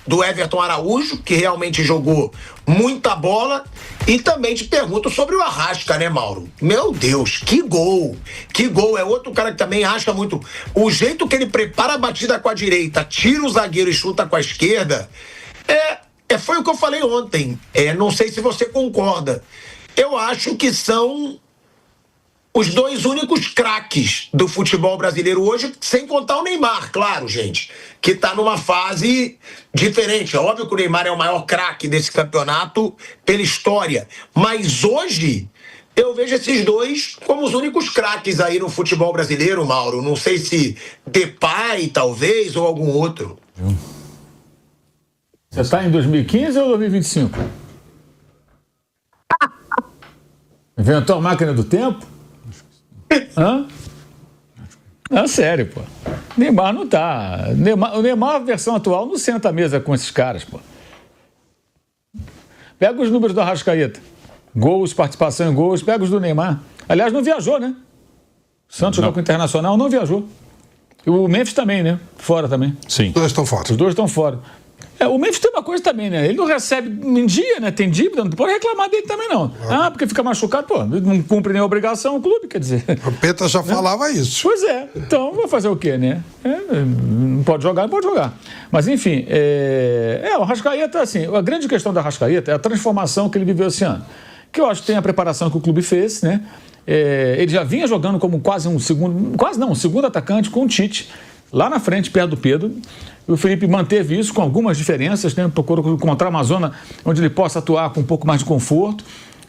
do Everton Araújo, que realmente jogou muita bola, e também te pergunto sobre o Arrasca, né, Mauro? Meu Deus, que gol! Que gol! É outro cara que também acha muito. O jeito que ele prepara a batida com a direita, tira o zagueiro e chuta com a esquerda, foi o que eu falei ontem. Não sei se você concorda. Eu acho que são os dois únicos craques do futebol brasileiro hoje, sem contar o Neymar, claro, gente, que está numa fase diferente. É óbvio que o Neymar é o maior craque desse campeonato pela história, mas hoje eu vejo esses dois como os únicos craques aí no futebol brasileiro, Mauro. Não sei se Depay, talvez, ou algum outro. Você está em 2015 ou 2025? Inventou a máquina do tempo? Hã? Não, sério, pô. Neymar não tá. O Neymar, a versão atual, não senta à mesa com esses caras, pô. Pega os números do Arrascaeta. Gols, participação em gols, pega os do Neymar. Aliás, não viajou, né? O Santos jogou com o Internacional, não viajou. E o Memphis também, né? Fora também. Sim. Os dois estão fora. Os dois estão fora. O Memphis tem uma coisa também, né? Ele não recebe em dia, né? Tem dívida, não pode reclamar dele também, não. Porque fica machucado, pô, não cumpre nem a obrigação o clube, quer dizer. O Peta já falava isso. Pois é. Então, vai fazer o quê, né? Não pode jogar, não pode jogar. Mas, enfim, o Arrascaeta, assim, a grande questão do Arrascaeta é a transformação que ele viveu esse ano. Que eu acho que tem a preparação que o clube fez, né? Ele já vinha jogando como um segundo atacante com o Tite, lá na frente, perto do Pedro. O Felipe manteve isso com algumas diferenças, né? Procurou encontrar uma zona onde ele possa atuar com um pouco mais de conforto.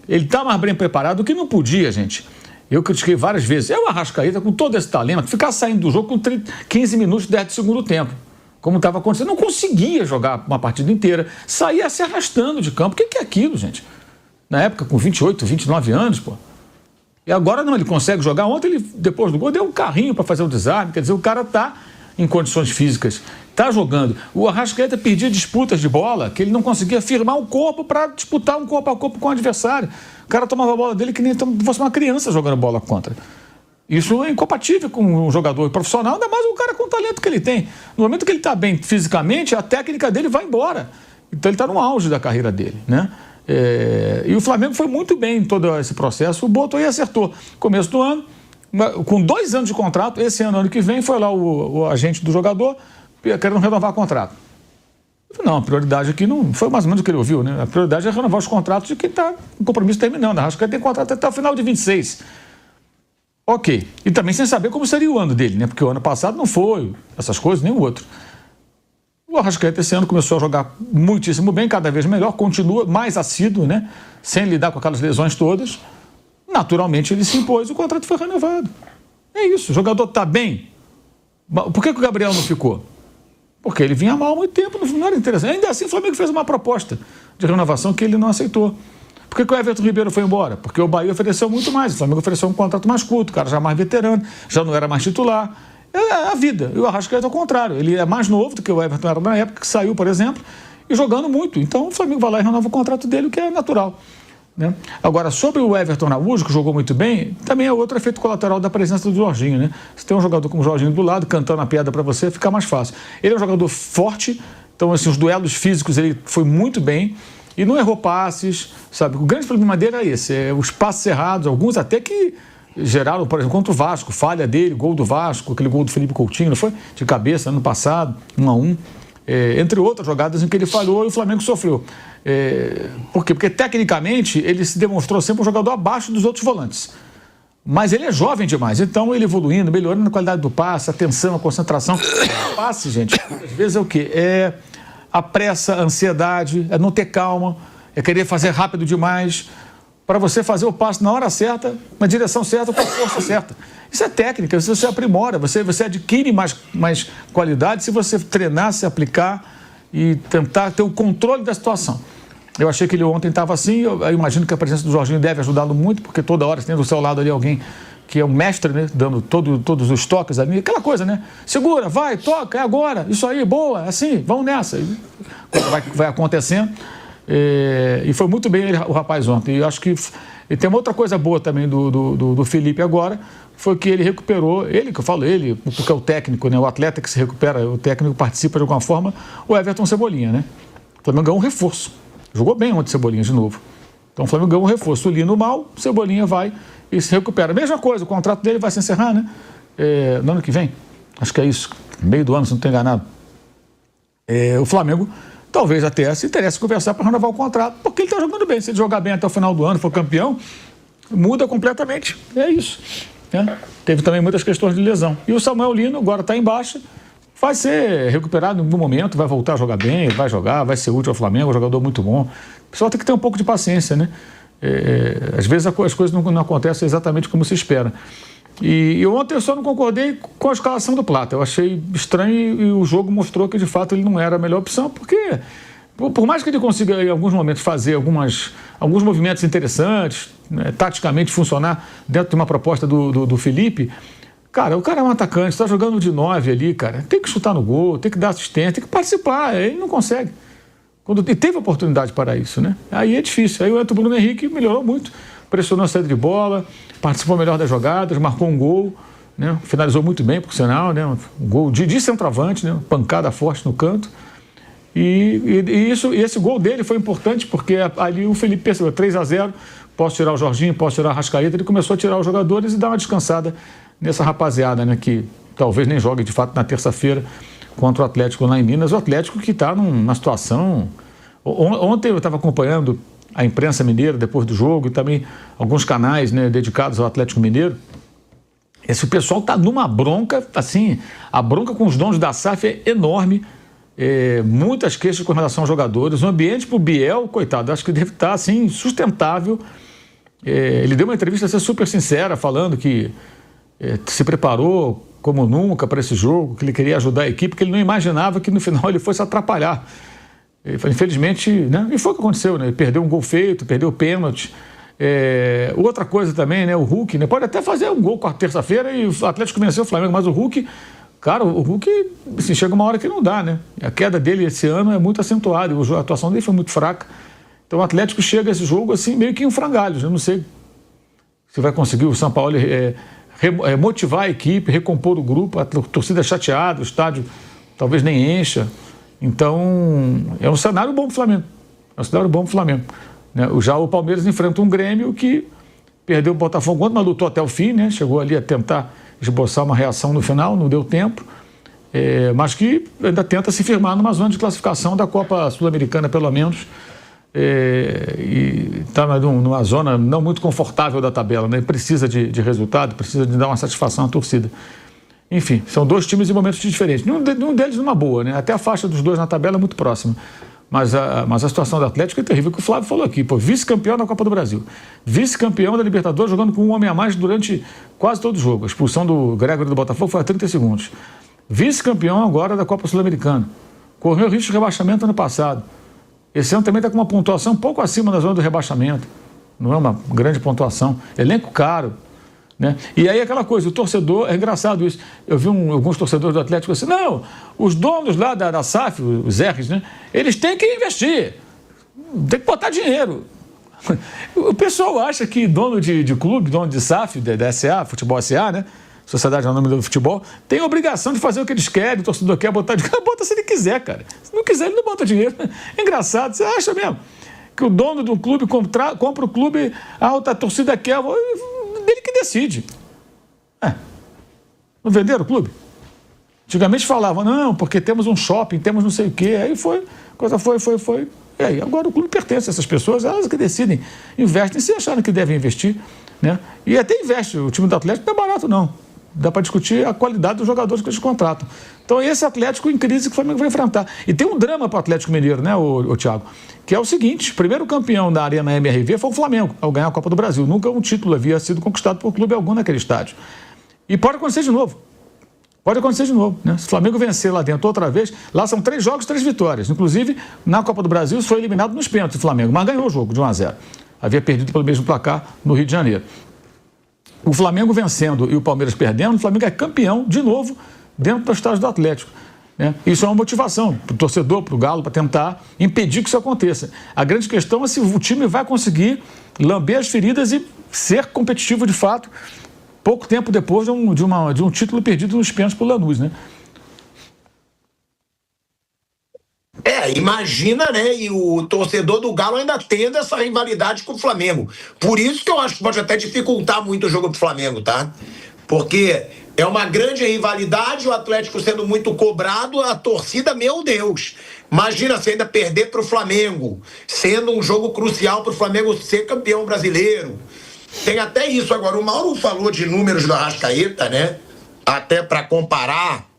Ele está mais bem preparado, o que não podia, gente. Eu critiquei várias vezes. O Arrascaeta, com todo esse talento, ficar saindo do jogo com 15 minutos, 10 do segundo tempo. Como estava acontecendo, não conseguia jogar uma partida inteira. Saía se arrastando de campo. O que é aquilo, gente? Na época, com 28, 29 anos, pô. E agora não, ele consegue jogar. Ontem, ele, depois do gol, deu um carrinho para fazer o desarme. Quer dizer, o cara está em condições físicas, está jogando. O Arrascaeta perdia disputas de bola, que ele não conseguia firmar o corpo para disputar um corpo a corpo com o adversário. O cara tomava a bola dele que nem fosse uma criança jogando bola contra. Isso é incompatível com um jogador profissional, ainda mais o cara com o talento que ele tem. No momento que ele está bem fisicamente, a técnica dele vai embora. Então ele está no auge da carreira dele, né? E o Flamengo foi muito bem em todo esse processo. O botou e acertou. Começo do ano, com 2 anos de contrato, esse ano que vem, foi lá o agente do jogador querendo renovar o contrato. Não, a prioridade aqui não foi mais ou menos o que ele ouviu, né? A prioridade é renovar os contratos de quem está com compromisso terminando. Acho que ele tem contrato até o final de 26. Ok. E também sem saber como seria o ano dele, né? Porque o ano passado não foi essas coisas, nem o outro. O Arrascaeta esse ano começou a jogar muitíssimo bem, cada vez melhor, continua mais assíduo, né? Sem lidar com aquelas lesões todas. Naturalmente ele se impôs, o contrato foi renovado. É isso, o jogador está bem. Por que o Gabriel não ficou? Porque ele vinha mal há muito tempo, não era interessante. Ainda assim o Flamengo fez uma proposta de renovação que ele não aceitou. Por que o Everton Ribeiro foi embora? Porque o Bahia ofereceu muito mais, o Flamengo ofereceu um contrato mais curto, o cara já mais veterano, já não era mais titular. É a vida. E o Arrascaeta é o contrário, ele é mais novo do que o Everton era na época, que saiu, por exemplo, e jogando muito. Então o Flamengo vai lá e renova o contrato dele, o que é natural, né? Agora, sobre o Everton Araújo, que jogou muito bem, também é outro efeito colateral da presença do Jorginho, né? Se tem um jogador como o Jorginho do lado, cantando a piada para você, fica mais fácil. Ele é um jogador forte, então assim, os duelos físicos ele foi muito bem e não errou passes, sabe? O grande problema dele é esse, os passes errados, alguns até que geraram, por exemplo, contra o Vasco, falha dele, gol do Vasco, aquele gol do Felipe Coutinho, não foi? De cabeça, ano passado, 1-1. Entre outras jogadas em que ele falhou e o Flamengo sofreu. Por quê? Porque tecnicamente ele se demonstrou sempre um jogador abaixo dos outros volantes. Mas ele é jovem demais, então ele evoluindo, melhorando a qualidade do passe, a atenção, a concentração. O passe, gente, às vezes é o quê? É a pressa, a ansiedade, é não ter calma, é querer fazer rápido demais, para você fazer o passe na hora certa, na direção certa, com a força certa. Isso é técnica, isso você aprimora, você adquire mais qualidade se você treinar, se aplicar e tentar ter o controle da situação. Eu achei que ele ontem estava assim, eu imagino que a presença do Jorginho deve ajudá-lo muito, porque toda hora você tem do seu lado ali alguém que é um mestre, né, dando todos os toques ali, aquela coisa, né? Segura, vai, toca, é agora, isso aí, boa, assim, vamos nessa. E vai acontecendo. E foi muito bem o rapaz ontem. Eu acho que E tem uma outra coisa boa também do Felipe agora, foi que ele recuperou, porque é o técnico, né? O atleta que se recupera, o técnico participa de alguma forma, o Everton Cebolinha, né? O Flamengo ganhou um reforço. Jogou bem ontem Cebolinha de novo. Então o Flamengo ganhou um reforço. O Lino mal, o Cebolinha vai e se recupera. Mesma coisa, o contrato dele vai se encerrar, né? No ano que vem. Acho que é isso. Meio do ano, se não estou enganado. O Flamengo talvez até se interesse conversar para renovar o contrato, porque ele está jogando bem. Se ele jogar bem até o final do ano, for campeão, muda completamente. É isso. Né? Teve também muitas questões de lesão. E o Samuel Lino agora está em baixa, vai ser recuperado em algum momento, vai voltar a jogar bem, vai jogar, vai ser útil ao Flamengo, um jogador muito bom. O pessoal tem que ter um pouco de paciência, né? Às vezes as coisas não acontecem exatamente como se espera. E ontem eu só não concordei com a escalação do Plata. Eu achei estranho e o jogo mostrou que de fato ele não era a melhor opção, porque por mais que ele consiga em alguns momentos fazer alguns movimentos interessantes, né, taticamente funcionar dentro de uma proposta do Felipe, cara, o cara é um atacante, está jogando de 9 ali, cara, tem que chutar no gol, tem que dar assistência, tem que participar, ele não consegue. E teve oportunidade para isso, né? Aí é difícil. Aí o Bruno Henrique melhorou muito, pressionou a saída de bola, participou melhor das jogadas, marcou um gol, né? Finalizou muito bem, por sinal, né? Um gol de centroavante, né? Pancada forte no canto. E esse gol dele foi importante porque ali o Felipe percebeu 3-0, posso tirar o Jorginho, posso tirar a Arrascaeta, ele começou a tirar os jogadores e dar uma descansada nessa rapaziada, né? Que talvez nem jogue de fato na terça-feira contra o Atlético lá em Minas. O Atlético que está numa situação... Ontem eu estava acompanhando a imprensa mineira depois do jogo e também alguns canais, né, dedicados ao Atlético Mineiro. Esse pessoal está numa bronca, assim, a bronca com os donos da SAF é enorme, muitas queixas com relação aos jogadores. O ambiente para o Biel, coitado, acho que deve estar assim, sustentável. Ele deu uma entrevista assim, super sincera, falando que se preparou como nunca para esse jogo, que ele queria ajudar a equipe, que ele não imaginava que no final ele fosse atrapalhar. Infelizmente, né? E foi o que aconteceu, né? Ele perdeu um gol feito, perdeu o pênalti. Outra coisa também, né? O Hulk, né? Pode até fazer um gol com a terça-feira e o Atlético venceu o Flamengo, mas o Hulk, cara, o Hulk assim, chega uma hora que não dá, né? A queda dele esse ano é muito acentuada, a atuação dele foi muito fraca. Então o Atlético chega a esse jogo assim, meio que em frangalhos. Eu não sei se vai conseguir o São Paulo motivar a equipe, recompor o grupo, a torcida chateada, o estádio talvez nem encha. Então, é um cenário bom para o Flamengo. É um cenário bom para o Flamengo. Né? Já o Palmeiras enfrenta um Grêmio que perdeu o Botafogo ontem, mas lutou até o fim, né? Chegou ali a tentar esboçar uma reação no final, não deu tempo. Mas que ainda tenta se firmar numa zona de classificação da Copa Sul-Americana, pelo menos. E está numa zona não muito confortável da tabela, né? Precisa de resultado, precisa de dar uma satisfação à torcida. Enfim, são dois times em momentos diferentes. Nenhum deles numa boa, né? Até a faixa dos dois na tabela é muito próxima. Mas a situação do Atlético é terrível, que o Flávio falou aqui. Vice-campeão da Copa do Brasil. Vice-campeão da Libertadores, jogando com um homem a mais durante quase todo o jogo. A expulsão do Gregory do Botafogo foi a 30 segundos. Vice-campeão agora da Copa Sul-Americana. Correu risco de rebaixamento ano passado. Esse ano também está com uma pontuação um pouco acima da zona do rebaixamento. Não é uma grande pontuação. Elenco caro. Né? E aí aquela coisa, o torcedor, é engraçado isso, eu vi alguns torcedores do Atlético assim, não, os donos lá da SAF, os R's, né, eles têm que investir, tem que botar dinheiro. O pessoal acha que dono de clube, dono de SAF, da SA, Futebol SA, né, Sociedade Anônima do Futebol, tem a obrigação de fazer o que eles querem, o torcedor quer botar dinheiro, bota se ele quiser, cara. Se não quiser, ele não bota dinheiro. É engraçado, você acha mesmo que o dono do clube compra o clube, a torcida quer... dele que decide. Não venderam o clube? Antigamente falavam, não, porque temos um shopping, temos não sei o quê. Aí foi, a coisa foi. E aí, agora o clube pertence a essas pessoas, elas que decidem, investem se acharam que devem investir, né? E até investe, o time do Atlético não é barato não. Dá para discutir a qualidade dos jogadores que eles contratam. Então esse Atlético em crise que o Flamengo vai enfrentar. E tem um drama para o Atlético Mineiro, né, o Thiago? Que é o seguinte, o primeiro campeão da Arena MRV foi o Flamengo, ao ganhar a Copa do Brasil. Nunca um título havia sido conquistado por clube algum naquele estádio. E pode acontecer de novo. Pode acontecer de novo, né? Se o Flamengo vencer lá dentro outra vez, lá são 3 jogos, 3 vitórias. Inclusive, na Copa do Brasil, foi eliminado nos pênaltis o Flamengo, mas ganhou o jogo de 1-0. Havia perdido pelo mesmo placar no Rio de Janeiro. O Flamengo vencendo e o Palmeiras perdendo, o Flamengo é campeão de novo dentro do estádio do Atlético. Né? Isso é uma motivação para o torcedor, para o Galo, para tentar impedir que isso aconteça. A grande questão é se o time vai conseguir lamber as feridas e ser competitivo de fato, pouco tempo depois de um título perdido nos pênaltis por Lanús, né? Imagina, né? E o torcedor do Galo ainda tendo essa rivalidade com o Flamengo. Por isso que eu acho que pode até dificultar muito o jogo do Flamengo, tá? Porque é uma grande rivalidade, o Atlético sendo muito cobrado, a torcida, meu Deus. Imagina se ainda perder para o Flamengo, sendo um jogo crucial para o Flamengo ser campeão brasileiro. Tem até isso. Agora, o Mauro falou de números do Arrascaeta, né? Até para comparar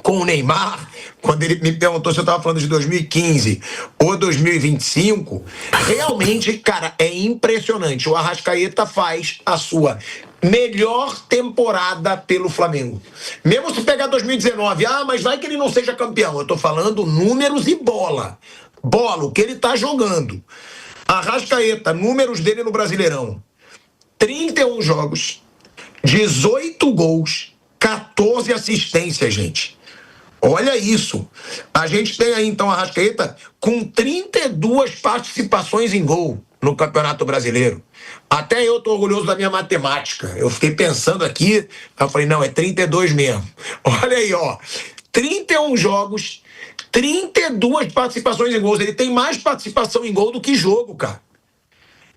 com o Neymar, quando ele me perguntou se eu estava falando de 2015 ou 2025, realmente, cara, é impressionante. O Arrascaeta faz a sua melhor temporada pelo Flamengo. Mesmo se pegar 2019, mas vai que ele não seja campeão. Eu tô falando números e bola. Bola, o que ele tá jogando. Arrascaeta, números dele no Brasileirão. 31 jogos, 18 gols, 14 assistências, gente. Olha isso. A gente tem aí, então, a Arrascaeta com 32 participações em gol no Campeonato Brasileiro. Até eu tô orgulhoso da minha matemática. Eu fiquei pensando aqui, eu falei, não, é 32 mesmo. Olha aí, ó. 31 jogos, 32 participações em gols. Ele tem mais participação em gol do que jogo, cara.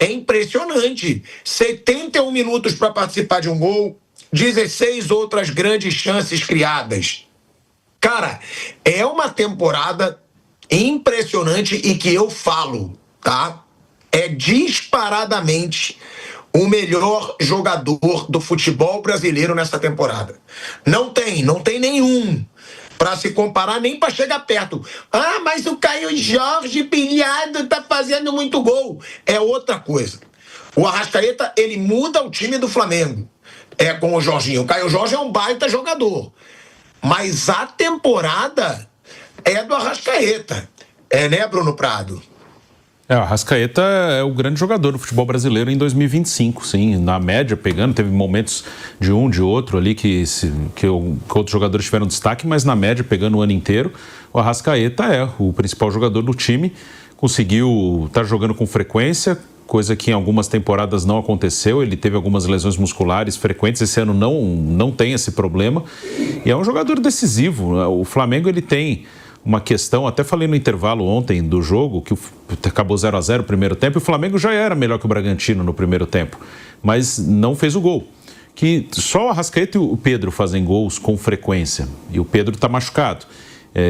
É impressionante. 71 minutos para participar de um gol, 16 outras grandes chances criadas. Cara, é uma temporada impressionante e que eu falo, tá? É disparadamente o melhor jogador do futebol brasileiro nessa temporada. Não tem nenhum para se comparar, nem para chegar perto. Mas o Caio Jorge pilhado tá fazendo muito gol. É outra coisa. O Arrascaeta, ele muda o time do Flamengo. Com o Jorginho. O Caio Jorge é um baita jogador. Mas a temporada é do Arrascaeta. Né, Bruno Prado? O Arrascaeta é o grande jogador do futebol brasileiro em 2025, sim. Na média, pegando, teve momentos de um, de outro ali que outros jogadores tiveram destaque, mas na média, pegando o ano inteiro, o Arrascaeta é o principal jogador do time. Conseguiu estar jogando com frequência, coisa que em algumas temporadas não aconteceu. Ele teve algumas lesões musculares frequentes, esse ano não tem esse problema. E é um jogador decisivo. O Flamengo, ele tem uma questão, até falei no intervalo ontem do jogo, que acabou 0-0 o primeiro tempo, e o Flamengo já era melhor que o Bragantino no primeiro tempo, mas não fez o gol. Que só o Arrascaeta e o Pedro fazem gols com frequência, e o Pedro está machucado.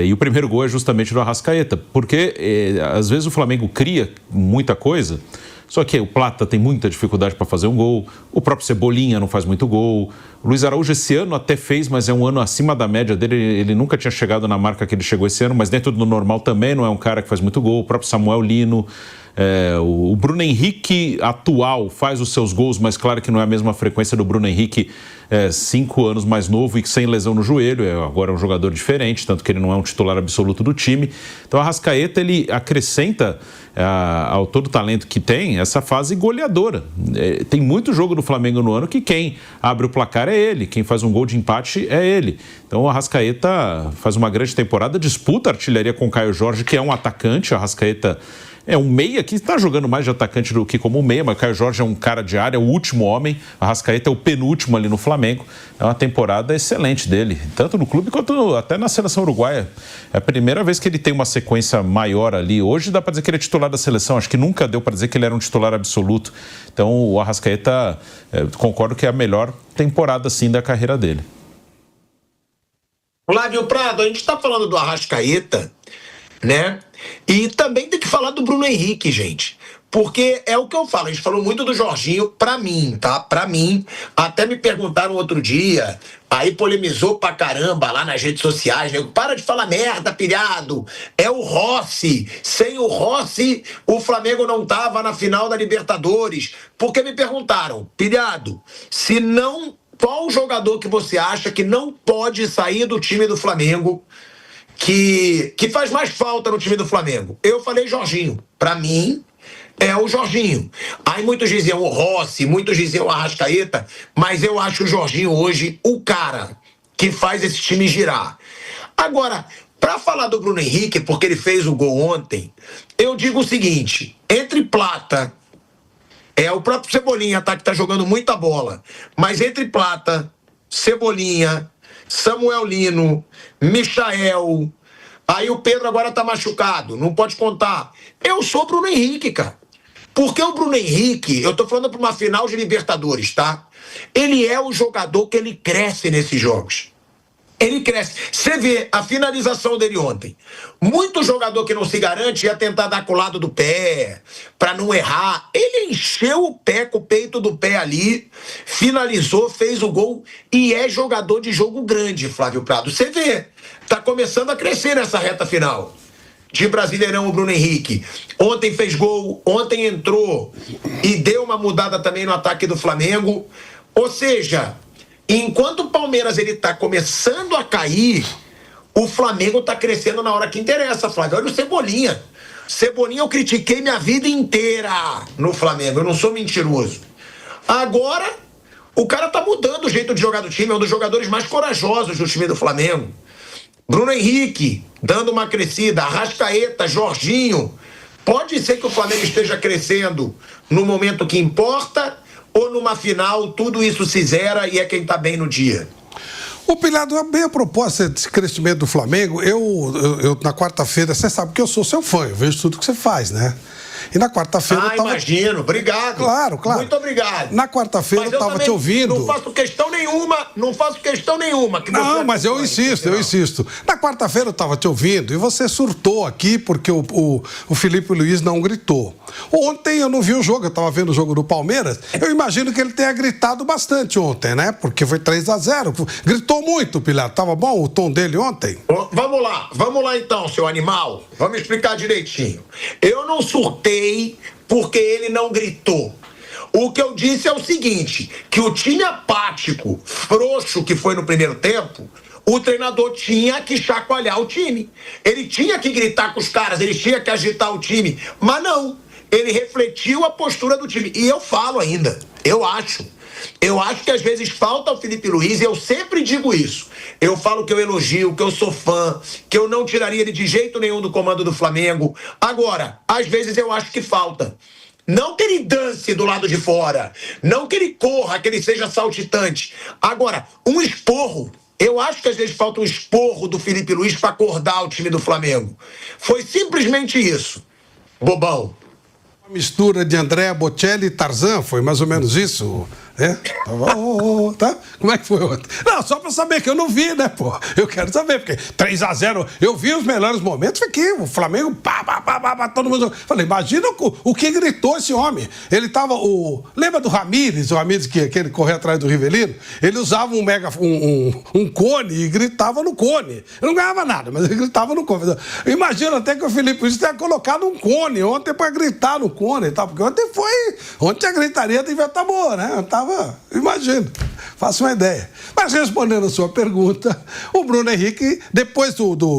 E o primeiro gol é justamente do Arrascaeta, porque às vezes o Flamengo cria muita coisa, só que o Plata tem muita dificuldade para fazer um gol, o próprio Cebolinha não faz muito gol, o Luiz Araújo esse ano até fez, mas é um ano acima da média dele, ele nunca tinha chegado na marca que ele chegou esse ano, mas dentro do normal também não é um cara que faz muito gol, o próprio Samuel Lino, o Bruno Henrique atual faz os seus gols, mas claro que não é a mesma frequência do Bruno Henrique 5 anos mais novo e sem lesão no joelho, agora é um jogador diferente, tanto que ele não é um titular absoluto do time. Então a Arrascaeta, ele acrescenta ao todo o talento que tem, essa fase goleadora. Tem muito jogo do Flamengo no ano que quem abre o placar é ele, quem faz um gol de empate é ele. Então o Arrascaeta faz uma grande temporada, disputa a artilharia com o Caio Jorge, que é um atacante. O Arrascaeta é um meia que está jogando mais de atacante do que como meia, mas o Caio Jorge é um cara de área, é o último homem. O Arrascaeta é o penúltimo ali no Flamengo. É uma temporada excelente dele, tanto no clube quanto até na seleção uruguaia. É a primeira vez que ele tem uma sequência maior ali. Hoje dá para dizer que ele é titular da seleção, acho que nunca deu para dizer que ele era um titular absoluto. Então o Arrascaeta, concordo que é a melhor temporada sim da carreira dele. Flávio Prado, a gente está falando do Arrascaeta, né? E também tem que falar do Bruno Henrique, gente. Porque é o que eu falo, a gente falou muito do Jorginho, pra mim, tá? Pra mim, até me perguntaram outro dia, aí polemizou pra caramba lá nas redes sociais, né? Para de falar merda, pilhado. É o Rossi. Sem o Rossi, o Flamengo não tava na final da Libertadores. Porque me perguntaram, pilhado, se não, qual jogador que você acha que não pode sair do time do Flamengo, que faz mais falta no time do Flamengo? Eu falei Jorginho. Pra mim, é o Jorginho. Aí muitos diziam o Rossi, muitos diziam o Arrascaeta, mas eu acho o Jorginho hoje o cara que faz esse time girar. Agora, pra falar do Bruno Henrique, porque ele fez o gol ontem, eu digo o seguinte, entre Plata O próprio Cebolinha, tá? Que tá jogando muita bola. Mas entre Plata, Cebolinha, Samuel Lino, Michael... Aí o Pedro agora tá machucado, não pode contar. Eu sou o Bruno Henrique, cara. Porque o Bruno Henrique, eu tô falando pra uma final de Libertadores, tá? Ele é o jogador que ele cresce nesses jogos. Ele cresce. Você vê a finalização dele ontem. Muito jogador que não se garante ia tentar dar com o lado do pé, pra não errar. Ele encheu o pé com o peito do pé ali, finalizou, fez o gol e é jogador de jogo grande, Flávio Prado. Você vê, tá começando a crescer nessa reta final. De Brasileirão, o Bruno Henrique. Ontem fez gol, ontem entrou e deu uma mudada também no ataque do Flamengo. Ou seja... Enquanto o Palmeiras ele tá começando a cair, o Flamengo tá crescendo na hora que interessa, Flávio. Olha o Cebolinha. Cebolinha eu critiquei minha vida inteira no Flamengo. Eu não sou mentiroso. Agora, o cara tá mudando o jeito de jogar do time. É um dos jogadores mais corajosos do time do Flamengo. Bruno Henrique, dando uma crescida. Arrascaeta, Jorginho. Pode ser que o Flamengo esteja crescendo no momento que importa... ou numa final, tudo isso se zera e é quem tá bem no dia. Ô, Pilhado, é bem a proposta desse crescimento do Flamengo. Eu na quarta-feira, você sabe que eu sou seu fã, eu vejo tudo que você faz, né? E na quarta-feira eu tava... imagino, obrigado. Claro. Muito obrigado. Na quarta-feira eu tava te ouvindo. Não faço questão nenhuma. Que não, mas eu insisto. Na quarta-feira eu tava te ouvindo e você surtou aqui porque o Felipe Luiz não gritou. Ontem eu não vi o jogo, eu tava vendo o jogo do Palmeiras. Eu imagino que ele tenha gritado bastante ontem, né? Porque foi 3-0. Gritou muito, Pilhado. Tava bom o tom dele ontem? Vamos lá então, seu animal. Vamos explicar direitinho. Eu não surtei porque ele não gritou. O que eu disse é o seguinte, que o time apático, frouxo que foi no primeiro tempo, o treinador tinha que chacoalhar o time. Ele tinha que gritar com os caras, ele tinha que agitar o time, mas não. Ele refletiu a postura do time. E eu falo ainda, eu acho que às vezes falta ao Felipe Luiz, e eu sempre digo isso. Eu falo que eu elogio, que eu sou fã, que eu não tiraria ele de jeito nenhum do comando do Flamengo. Agora, às vezes eu acho que falta. Não que ele dance do lado de fora, não que ele corra, que ele seja saltitante. Agora, um esporro. Eu acho que às vezes falta um esporro do Felipe Luiz para acordar o time do Flamengo. Foi simplesmente isso. Bobão. Uma mistura de Andrea Bocelli e Tarzan, foi mais ou menos isso, né? Tá? Como é que foi ontem? Não, só pra saber que eu não vi, né, pô? Eu quero saber, porque 3-0, eu vi os melhores momentos aqui, o Flamengo, todo mundo... Falei, imagina o que gritou esse homem. Ele tava, lembra do Ramírez, o Ramírez que ele correu atrás do Rivelino? Ele usava um cone e gritava no cone. Ele não ganhava nada, mas ele gritava no cone. Imagina até que o Felipe Luiz tenha colocado um cone ontem pra gritar no cone e tal, porque ontem a gritaria devia estar boa, né? Imagino, faço uma ideia. Mas respondendo a sua pergunta, o Bruno Henrique, depois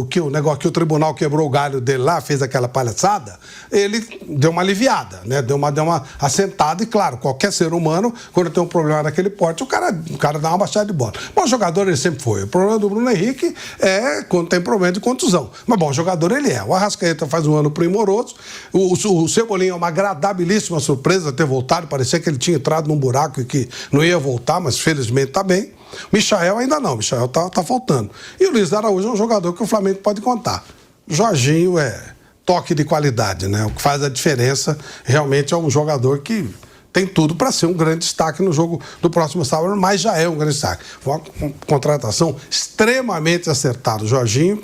que o negócio que o tribunal quebrou o galho dele lá, fez aquela palhaçada, ele deu uma aliviada, né? Deu uma assentada, e claro, qualquer ser humano, quando tem um problema daquele porte, o cara dá uma baixada de bola. Bom jogador ele sempre foi. O problema do Bruno Henrique é quando tem problema de contusão. Mas bom jogador ele é. O Arrascaeta faz um ano primoroso, o Cebolinha é uma agradabilíssima surpresa ter voltado, parecia que ele tinha entrado num buraco e que não ia voltar, mas felizmente tá bem. Michael ainda não, Michael tá faltando. E o Luiz Araújo é um jogador que o Flamengo pode contar. Jorginho é toque de qualidade, né? O que faz a diferença realmente é um jogador que tem tudo para ser um grande destaque no jogo do próximo sábado, mas já é um grande destaque. Foi uma contratação extremamente acertada. O Jorginho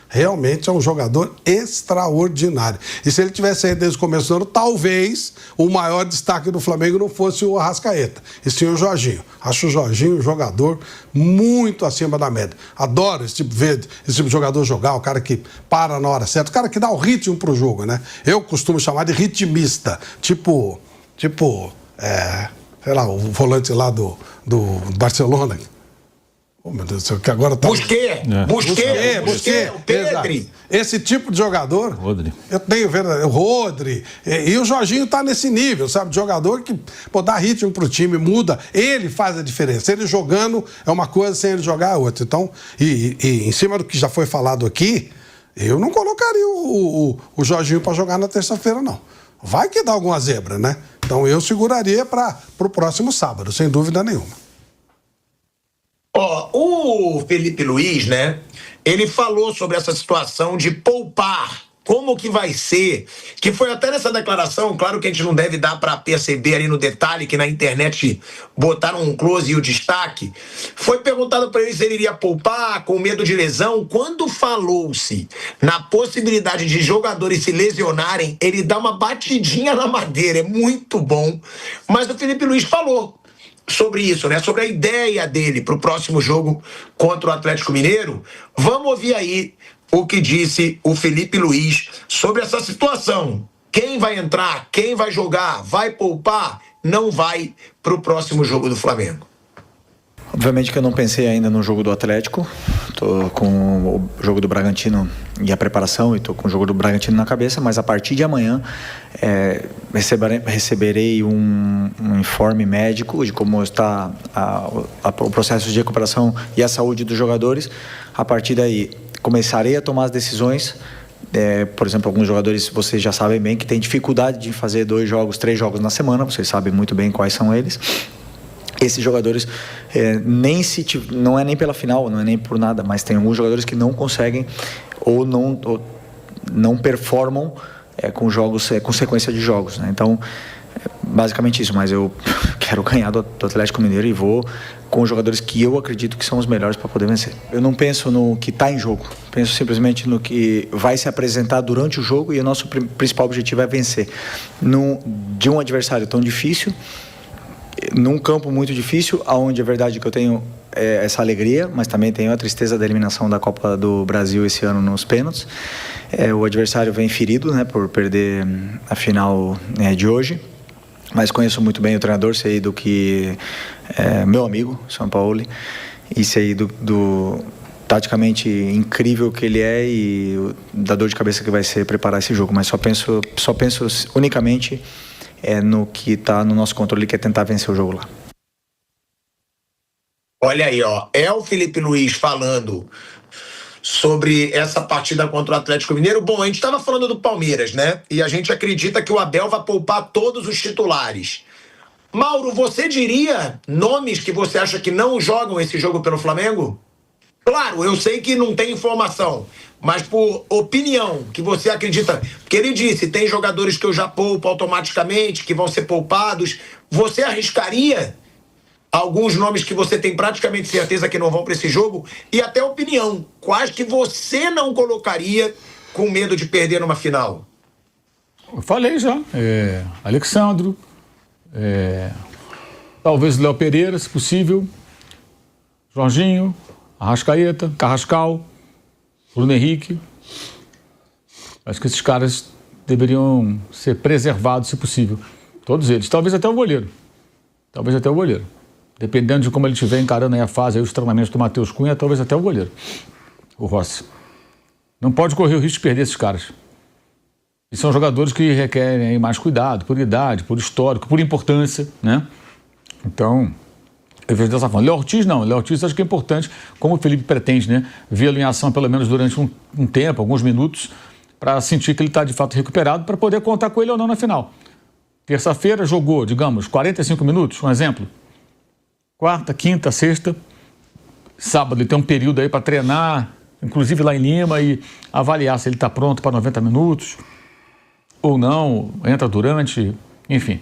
realmente é um jogador extraordinário. E se ele tivesse saído desde o começo do ano, talvez o maior destaque do Flamengo não fosse o Arrascaeta, e sim o Jorginho. Acho o Jorginho um jogador muito acima da média. Adoro esse tipo de jogador jogar, o cara que para na hora certa, o cara que dá o ritmo pro jogo, né? Eu costumo chamar de ritmista, tipo, sei lá, o volante lá do Barcelona. Oh, meu Deus do céu, que agora tá... Busquets, o Pedri. Esse tipo de jogador... Rodri. Eu tenho o Rodri. E o Jorginho tá nesse nível, sabe? De jogador que dá ritmo pro time, muda. Ele faz a diferença. Ele jogando é uma coisa, sem ele jogar é outra. Então, e em cima do que já foi falado aqui, eu não colocaria o Jorginho para jogar na terça-feira, não. Vai que dá alguma zebra, né? Então, Então eu seguraria para o próximo sábado, sem dúvida nenhuma. O Felipe Luiz, né? Ele falou sobre essa situação de poupar. Como que vai ser? Que foi até nessa declaração, claro que a gente não deve dar para perceber ali no detalhe, que na internet botaram um close e o destaque. Foi perguntado para ele se ele iria poupar, com medo de lesão. Quando falou-se na possibilidade de jogadores se lesionarem, ele dá uma batidinha na madeira, é muito bom. Mas o Felipe Luiz falou sobre isso, né? Sobre a ideia dele para o próximo jogo contra o Atlético Mineiro. Vamos ouvir aí o que disse o Felipe Luiz sobre essa situação. Quem vai entrar, quem vai jogar, vai poupar, não vai para o próximo jogo do Flamengo. Obviamente que eu não pensei ainda no jogo do Atlético. Estou com o jogo do Bragantino e a preparação, e estou com o jogo do Bragantino na cabeça, mas a partir de amanhã receberei um informe médico de como está o processo de recuperação e a saúde dos jogadores. A partir daí, começarei a tomar as decisões. Por exemplo, alguns jogadores, vocês já sabem bem, que têm dificuldade de fazer 2 jogos, 3 jogos na semana, vocês sabem muito bem quais são eles. Esses jogadores, não é nem pela final, não é nem por nada, mas tem alguns jogadores que não conseguem ou não performam com jogos, com sequência de jogos, né? Então, basicamente isso, mas eu quero ganhar do Atlético Mineiro e vou com os jogadores que eu acredito que são os melhores para poder vencer. Eu não penso no que está em jogo, penso simplesmente no que vai se apresentar durante o jogo, e o nosso principal objetivo é vencer. De um adversário tão difícil, num campo muito difícil, onde é verdade que eu tenho essa alegria, mas também tenho a tristeza da eliminação da Copa do Brasil esse ano nos pênaltis. O adversário vem ferido, né, por perder a final de hoje, mas conheço muito bem o treinador, sei do que meu amigo, Sampaoli, e sei do taticamente incrível que ele é e da dor de cabeça que vai ser preparar esse jogo, mas só penso unicamente no que está no nosso controle, que é tentar vencer o jogo lá. Olha aí, é o Felipe Luiz falando sobre essa partida contra o Atlético Mineiro. Bom, a gente estava falando do Palmeiras, né? E a gente acredita que o Abel vai poupar todos os titulares. Mauro, você diria nomes que você acha que não jogam esse jogo pelo Flamengo? Claro, eu sei que não tem informação, mas por opinião, que você acredita, porque ele disse, tem jogadores que eu já poupo automaticamente, que vão ser poupados. Você arriscaria alguns nomes que você tem praticamente certeza que não vão para esse jogo? E até opinião, quais que você não colocaria com medo de perder numa final? Eu falei já, Alexandro, talvez Léo Pereira, se possível, Jorginho, Arrascaeta, Carrascal, Bruno Henrique. Acho que esses caras deveriam ser preservados, se possível. Todos eles. Talvez até o goleiro. Dependendo de como ele estiver encarando aí a fase, aí os treinamentos do Matheus Cunha, talvez até o goleiro. O Rossi. Não pode correr o risco de perder esses caras. E são jogadores que requerem aí mais cuidado, por idade, por histórico, por importância, né? Então, eu vejo dessa forma. Léo Ortiz não. Léo Ortiz acho que é importante, como o Felipe pretende, né? Vê-lo em ação pelo menos durante um tempo, alguns minutos, para sentir que ele está de fato recuperado, para poder contar com ele ou não na final. Terça-feira jogou, digamos, 45 minutos, um exemplo. Quarta, quinta, sexta, sábado ele tem um período aí para treinar, inclusive lá em Lima, e avaliar se ele está pronto para 90 minutos ou não, entra durante, enfim.